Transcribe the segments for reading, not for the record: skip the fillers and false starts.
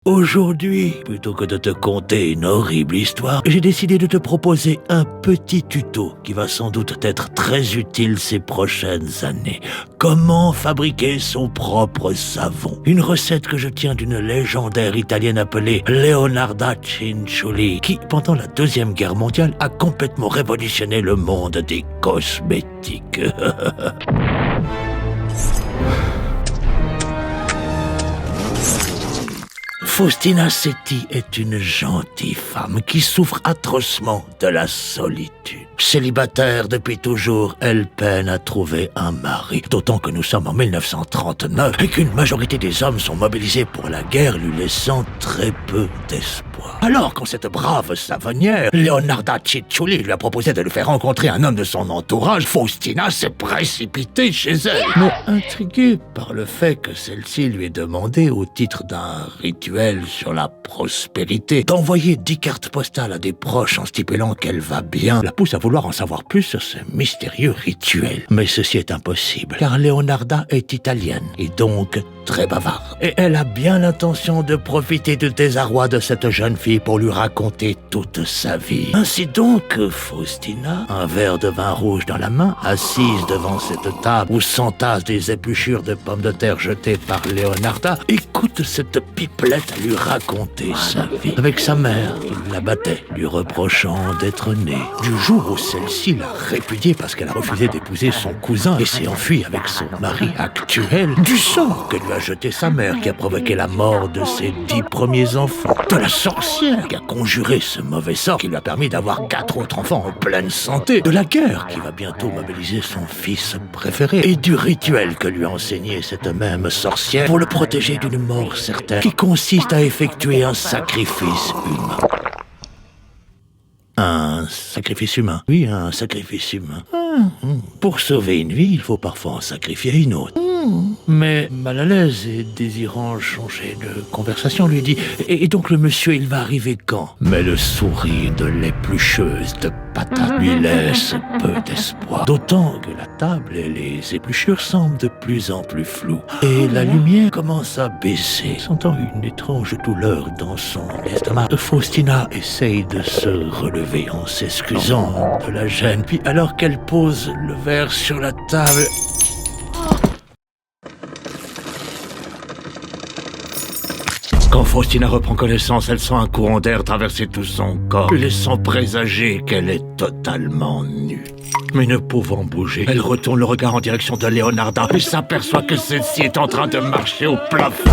Aujourd'hui, plutôt que de te conter une horrible histoire, j'ai décidé de te proposer un petit tuto qui va sans doute être très utile ces prochaines années. Comment fabriquer son propre savon. Une recette que je tiens d'une légendaire italienne appelée Leonarda Cinciulli, qui, pendant la Deuxième Guerre mondiale, a complètement révolutionné le monde des cosmétiques. Faustina Setti est une gentille femme qui souffre atrocement de la solitude. Célibataire depuis toujours, elle peine à trouver un mari. D'autant que nous sommes en 1939 et qu'une majorité des hommes sont mobilisés pour la guerre, lui laissant très peu d'espoir. Alors, quand cette brave savonnière, Leonarda Cinciulli, lui a proposé de lui faire rencontrer un homme de son entourage, Faustina s'est précipitée chez elle. Mais intriguée par le fait que celle-ci lui ait demandé, au titre d'un rituel sur la prospérité, d'envoyer 10 cartes postales à des proches en stipulant qu'elle va bien, la pousse à vouloir en savoir plus sur ce mystérieux rituel. Mais ceci est impossible, car Leonarda est italienne et donc très bavarde. Et elle a bien l'intention de profiter du désarroi de cette jeune fille pour lui raconter toute sa vie. Ainsi donc, Faustina, un verre de vin rouge dans la main, assise devant cette table où s'entassent des épluchures de pommes de terre jetées par Leonarda, écoute cette pipelette lui raconter sa vie. Avec sa mère, qui la battait, lui reprochant d'être née. Du jour où celle-ci l'a répudiée parce qu'elle a refusé d'épouser son cousin et s'est enfuie avec son mari actuel. Du sang que lui a jeté sa mère qui a provoqué la mort de ses 10 premiers enfants. De la sorcière qui a conjuré ce mauvais sort qui lui a permis d'avoir 4 autres enfants en pleine santé. De la guerre qui va bientôt mobiliser son fils préféré. Et du rituel que lui a enseigné cette même sorcière pour le protéger d'une mort certaine qui consiste à effectuer un sacrifice humain. Un sacrifice humain. Oui, un sacrifice humain. Pour sauver une vie, il faut parfois en sacrifier une autre. Mais, mal à l'aise et désirant changer de conversation, lui dit « Et donc le monsieur, il va arriver quand ?» Mais le sourire de l'éplucheuse de patates lui laisse peu d'espoir. D'autant que la table et les épluchures semblent de plus en plus floues. Et la lumière commence à baisser. Sentant une étrange douleur dans son estomac, Faustina essaye de se relever en s'excusant de la gêne. Puis alors qu'elle pose le verre sur la table... Quand Faustina reprend connaissance, elle sent un courant d'air traverser tout son corps, lui laissant présager qu'elle est totalement nue. Mais ne pouvant bouger, elle retourne le regard en direction de Leonarda et s'aperçoit que celle-ci est en train de marcher au plafond.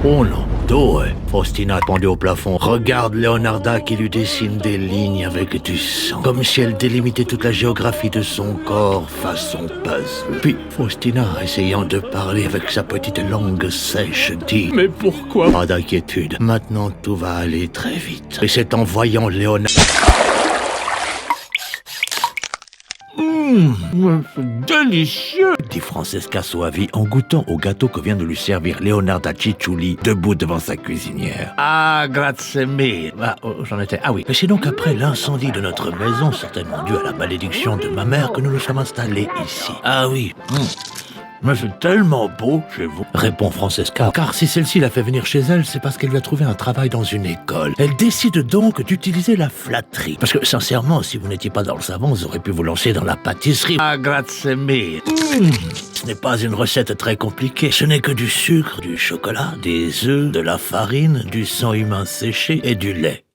Oh non, dos, Faustina, pendue au plafond, regarde Leonarda qui lui dessine des lignes avec du sang, comme si elle délimitait toute la géographie de son corps façon puzzle. Puis Faustina, essayant de parler avec sa petite langue sèche, dit « Mais pourquoi ?» Pas d'inquiétude, maintenant tout va aller très vite. Et c'est en voyant Leonarda... C'est délicieux, dit Francesca Soavi en goûtant au gâteau que vient de lui servir Leonarda Cinciulli debout devant sa cuisinière. Ah, grazie mille. J'en étais... Ah oui. Et c'est donc après l'incendie de notre maison, certainement dû à la malédiction de ma mère, que nous nous sommes installés ici. Ah oui. Mais c'est tellement beau chez vous, répond Francesca. Car si celle-ci l'a fait venir chez elle, c'est parce qu'elle lui a trouvé un travail dans une école. Elle décide donc d'utiliser la flatterie. Parce que, sincèrement, si vous n'étiez pas dans le savon, vous auriez pu vous lancer dans la pâtisserie. Ah, grazie mille. Ce n'est pas une recette très compliquée. Ce n'est que du sucre, du chocolat, des œufs, de la farine, du sang humain séché et du lait.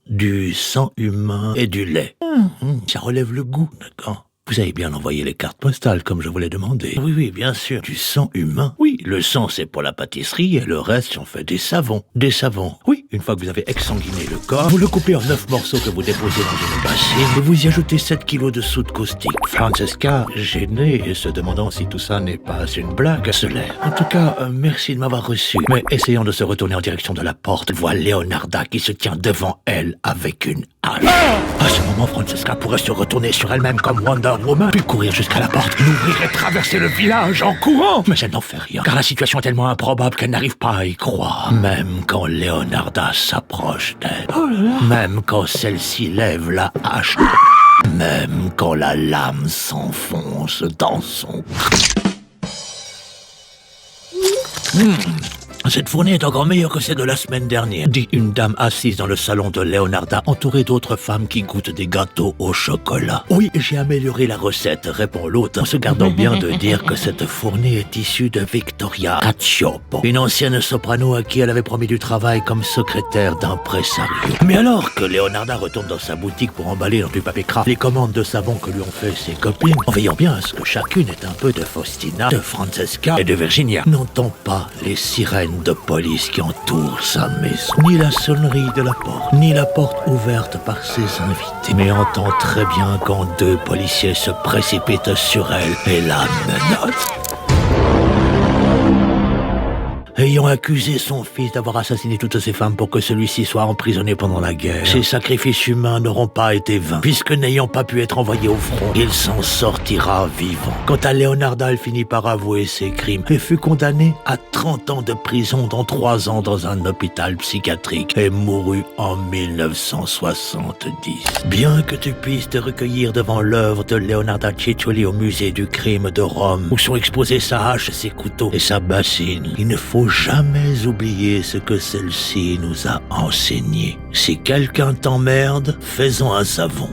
Du sang humain et du lait. Ça relève le goût, d'accord ? Vous avez bien envoyé les cartes postales, comme je vous l'ai demandé. Oui, bien sûr. Du sang humain. Oui, le sang, c'est pour la pâtisserie, et le reste, j'en fais des savons. Des savons. Oui, une fois que vous avez exsanguiné le corps, vous le coupez en 9 morceaux que vous déposez dans une bassine, et vous y ajoutez 7 kilos de soude caustique. Francesca, gênée et se demandant si tout ça n'est pas une blague, se lève. En tout cas, merci de m'avoir reçu. Mais essayant de se retourner en direction de la porte, voit Leonarda qui se tient devant elle avec une hache. À ce moment, Francesca pourrait se retourner sur elle-même comme Wonder Woman, puis courir jusqu'à la porte, l'ouvrir et traverser le village en courant. Mais elle n'en fait rien, car la situation est tellement improbable qu'elle n'arrive pas à y croire. Même quand Leonarda s'approche d'elle, même quand celle-ci lève la hache, même quand la lame s'enfonce dans son... Cette fournée est encore meilleure que celle de la semaine dernière, dit une dame assise dans le salon de Leonarda, entourée d'autres femmes qui goûtent des gâteaux au chocolat. Oui, j'ai amélioré la recette, répond l'autre, en se gardant bien de dire que cette fournée est issue de Victoria Cacioppo, une ancienne soprano à qui elle avait promis du travail comme secrétaire d'impresario. Mais alors que Leonarda retourne dans sa boutique pour emballer dans du papier craft les commandes de savon que lui ont fait ses copines, en veillant bien à ce que chacune ait un peu de Faustina, de Francesca et de Virginia, n'entend pas les sirènes de police qui entourent sa maison, ni la sonnerie de la porte, ni la porte ouverte par ses invités, mais entend très bien quand deux policiers se précipitent sur elle et la menacent. Ayant accusé son fils d'avoir assassiné toutes ses femmes pour que celui-ci soit emprisonné pendant la guerre, ses sacrifices humains n'auront pas été vains, puisque n'ayant pas pu être envoyé au front, il s'en sortira vivant. Quant à Leonarda, elle finit par avouer ses crimes et fut condamnée à 30 ans de prison, dont 3 ans dans un hôpital psychiatrique, et mourut en 1970. Bien que tu puisses te recueillir devant l'œuvre de Leonarda Ciccioli au musée du crime de Rome, où sont exposés sa hache, ses couteaux et sa bassine, il ne faut jamais oublier ce que celle-ci nous a enseigné. Si quelqu'un t'emmerde, fais-en un savon.